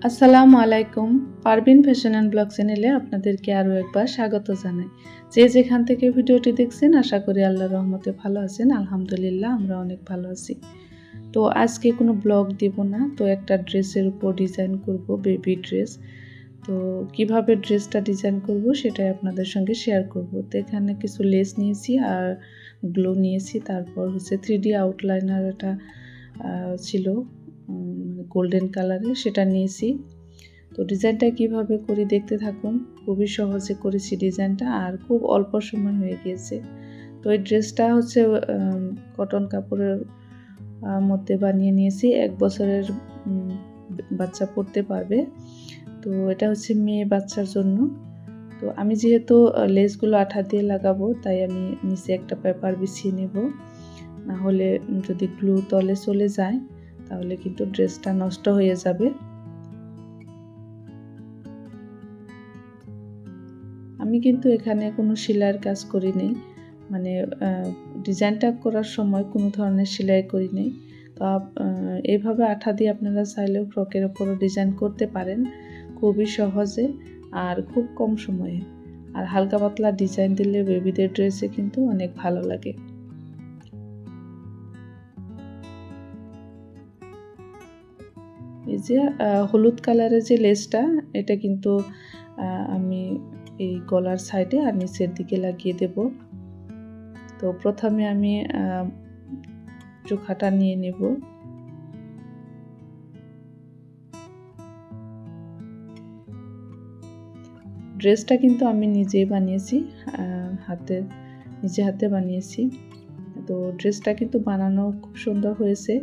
আসসালামু আলাইকুম। Parvin fashion and blog চ্যানেলে আপনাদেরকে আরও একবার স্বাগত জানাই। যে যেখান থেকে ভিডিওটি দেখছেন আশা করি আল্লাহর রহমতে ভালো আছেন। আলহামদুলিল্লাহ আমরা অনেক ভালো আছি। তো আজকে কোনো ব্লগ দিব না, তো একটা ড্রেসের উপর ডিজাইন করব, বেবি ড্রেস। তো কিভাবে ড্রেসটা ডিজাইন করব সেটাই আপনাদের সঙ্গে শেয়ার করব। তো এখানে কিছু লেস নিয়েছি আর গ্লো নিয়েছি, তারপর হচ্ছে 3D আউটলাইনার এটা ছিল গোল্ডেন কালারের, সেটা নিয়েছি। তো ডিজাইনটা কিভাবে করি দেখতে থাকুন। খুবই সহজে করেছি ডিজাইনটা আর খুব অল্প সময় হয়ে গিয়েছে। তো এই ড্রেসটা হচ্ছে কটন কাপড়ের মধ্যে বানিয়ে নিয়েছি। 1 বছরের বাচ্চা পরতে পারবে। তো এটা হচ্ছে মেয়ে বাচ্চার জন্য। তো আমি যেহেতু লেসগুলো আঠা দিয়ে লাগাবো, তাই আমি নিচে একটা পেপার বিছিয়ে নেব। না হলে যদি গ্লু তলে চলে যায় তাহলে কিন্তু ড্রেসটা নষ্ট হয়ে যাবে। আমি কিন্তু এখানে কোনো সেলাইয়ের কাজ করি নাই, মানে ডিজাইনটা করার সময় কোনো ধরনের সেলাই করি নাই। তো এইভাবে আঠা দিয়ে আপনারা চাইলেও ফ্রকের ওপরও ডিজাইন করতে পারেন খুবই সহজে আর খুব কম সময়ে। আর হালকা পাতলা ডিজাইন দিলে বেবিদের ড্রেসে কিন্তু অনেক ভালো লাগে। এই যে হলুদ কালারের যে লেসটা, এটা কিন্তু আমি এই গলার সাইডে আর নিচের দিকে লাগিয়ে দেব। তো প্রথমে আমি চোখাটা নিয়ে নেব। ড্রেসটা কিন্তু আমি নিজেই বানিয়েছি, নিজে হাতে বানিয়েছি। তো ড্রেসটা কিন্তু বানানো খুব সুন্দর হয়েছে।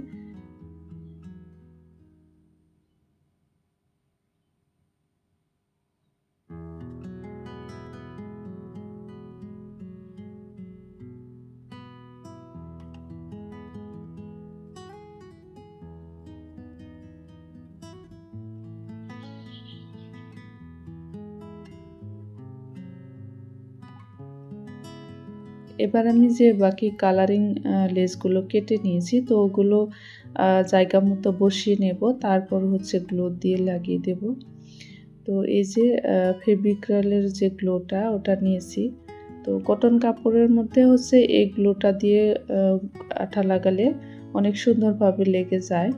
এবার আমি যে বাকি কালারিং লেসগুলো কেটে নিয়েছি, তো ওগুলো জায়গা মতো বসিয়ে নেব। তারপর হচ্ছে গ্লো দিয়ে লাগিয়ে দেব। তো এই যে ফেভিক্রালের যে গ্লোটা ওটা নিয়েছি। তো কটন কাপড়ের মধ্যে হচ্ছে এই গ্লোটা দিয়ে আঠা লাগালে অনেক সুন্দরভাবে লেগে যায়,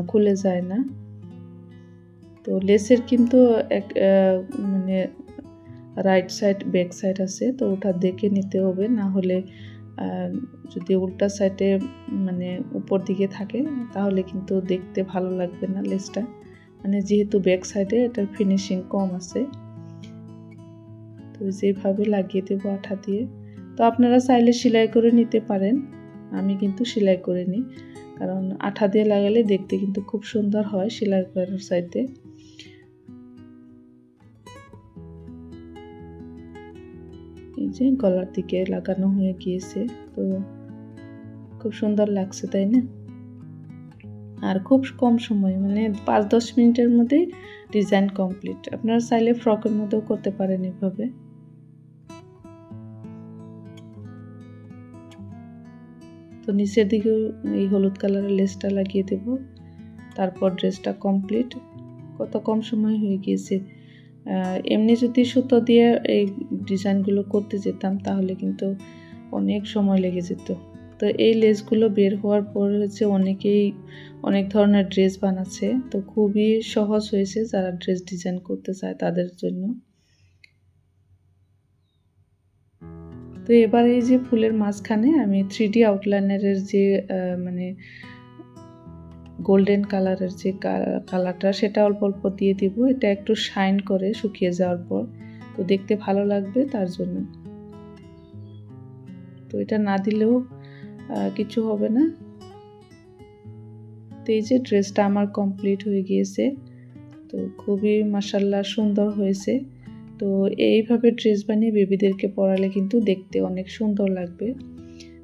খুলে যায় না। তো লেসের কিন্তু এক মানে রাইট সাইড ব্যাক সাইড আছে, তো ওটা দেখে নিতে হবে। না হলে যদি উল্টা সাইডে মানে উপর দিকে থাকে তাহলে কিন্তু দেখতে ভালো লাগবে না লেসটা, মানে যেহেতু ব্যাক সাইডে এটার ফিনিশিং কম আছে। তো যেভাবে লাগিয়ে দেবো আঠা দিয়ে। তো আপনারা চাইলে সেলাই করে নিতে পারেন, আমি কিন্তু সেলাই করে নিই, কারণ আঠা দিয়ে লাগালে দেখতে কিন্তু খুব সুন্দর হয় সেলাই করার চাইতে। এই যে গলার দিকে লাগানো হয়ে গিয়েছে, তো খুব সুন্দর লাগছে তাই না? আর খুব কম সময়, মানে 5-10 মিনিটের মধ্যেই ডিজাইন কমপ্লিট। আপনারা চাইলে ফ্রকের মধ্যেও করতে পারেন এভাবে। তো নিচের দিকেও এই হলুদ কালারের লেসটা লাগিয়ে দেব। তারপর ড্রেসটা কমপ্লিট। কত কম সময় হয়ে গিয়েছে। এমনি যদি সুতো দিয়ে এই ডিজাইনগুলো করতে যেতাম তাহলে কিন্তু অনেক সময় লেগে যেত। তো এই লেসগুলো বের হওয়ার পর হচ্ছে অনেকেই অনেক ধরনের ড্রেস বানাচ্ছে, তো খুবই সহজ হয়েছে যারা ড্রেস ডিজাইন করতে চায় তাদের জন্য। তো এবার এই যে ফুলের মাঝখানে আমি 3D আউটলাইনারের যে মানে গোল্ডেন কালারের যে কালারটা সেটা অল্প অল্প দিয়ে দিব। এটা একটু শাইন করে শুকিয়ে যাওয়ার পর, তো দেখতে ভালো লাগবে তার জন্য। তো এটা না দিলেও কিছু হবে না। তো এই যে ড্রেসটা আমার কমপ্লিট হয়ে গিয়েছে, তো খুবই মাশাআল্লাহ সুন্দর হয়েছে। তো এইভাবে ড্রেস বানিয়ে বেবিদেরকে পরালে কিন্তু দেখতে অনেক সুন্দর লাগবে।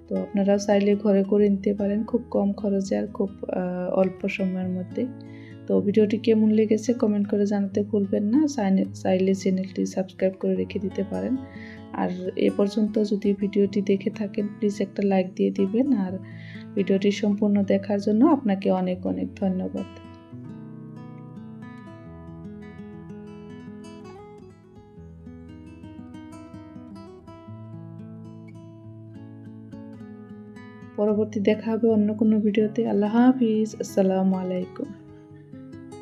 তো আপনারা চাইলে ঘরে করে নিতে পারেন খুব কম খরচে আর খুব অল্প সময়ের মধ্যে। তো ভিডিওটি কেমন লেগেছে কমেন্ট করে জানাতে ভুলবেন না। চাইলে চ্যানেলটি সাবস্ক্রাইব করে রেখে দিতে পারেন। আর এ পর্যন্ত যদি ভিডিওটি দেখে থাকেন প্লিজ একটা লাইক দিয়ে দিবেন। আর ভিডিওটি সম্পূর্ণ দেখার জন্য আপনাকে অনেক অনেক ধন্যবাদ। পরবর্তী দেখা হবে অন্য কোনো ভিডিওতে। আল্লাহ হাফিজ, আসসালামু আলাইকুম।